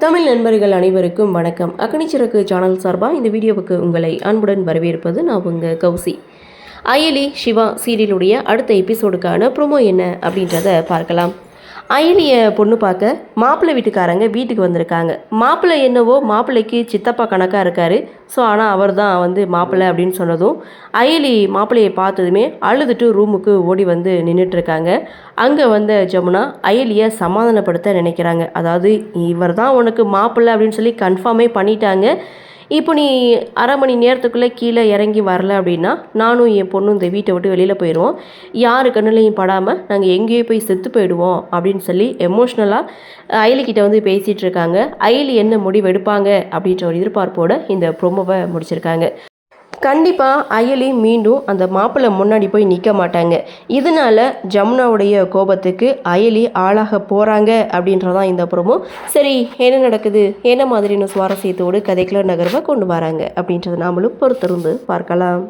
தமிழ் நண்பர்கள் அனைவருக்கும் வணக்கம். அக்கனிச்சிறகு சேனல் சார்பாக இந்த வீடியோவுக்கு உங்களை அன்புடன் வரவேற்பது நான் உங்கள் கௌசி. அயலி சிவா சீரியலுடைய அடுத்த எபிசோடுக்கான ப்ரோமோ என்ன அப்படின்றத பார்க்கலாம். அயலியை பொண்ணு பார்க்க மாப்பிள்ளை வீட்டுக்காரங்க வீட்டுக்கு வந்திருக்காங்க. மாப்பிள்ளை என்னவோ மாப்பிள்ளைக்கு சித்தப்பா கணக்காக இருக்கார். ஸோ ஆனால் அவர் தான் மாப்பிள்ளை அப்படின்னு சொன்னதும் அயலி மாப்பிள்ளையை பார்த்ததுமே அழுதுட்டு ரூமுக்கு ஓடி வந்து நின்றுட்டுருக்காங்க. அங்கே வந்த ஜமுனா அயலியை சமாதானப்படுத்த நினைக்கிறாங்க. அதாவது இவர் தான் உனக்கு மாப்பிள்ளை அப்படின்னு சொல்லி கன்ஃபார்மே பண்ணிட்டாங்க. இப்போ நீ அரை மணி நேரத்துக்குள்ளே கீழே இறங்கி வரல அப்படின்னா நானும் என் பொண்ணும் இந்த வீட்டை விட்டு வெளியில் போயிடுவோம். யார் கண்ணுலையும் படாமல் நாங்கள் எங்கேயோ போய் செத்து போயிடுவோம் அப்படின்னு சொல்லி எமோஷ்னலாக அயலிக்கிட்ட பேசிகிட்டு இருக்காங்க. அயலி என்ன முடிவு எடுப்பாங்க அப்படின்ற ஒரு எதிர்பார்ப்போடு இந்த ப்ரோமோவை முடிச்சிருக்காங்க. கண்டிப்பாக அயலி மீண்டும் அந்த மாப்பிள்ளை முன்னாடி போய் நிற்க மாட்டாங்க. இதனால் ஜமுனாவுடைய கோபத்துக்கு அயலி ஆளாக போகிறாங்க அப்படின்றதான் இந்த ப்ரோமோ. சரி, என்ன நடக்குது, என்ன மாதிரியான சுவாரஸ்யத்தோடு கதைக்குள்ள நகர்வை கொண்டு வராங்க அப்படின்றத நாமளும் பொறுத்திருந்து பார்க்கலாம்.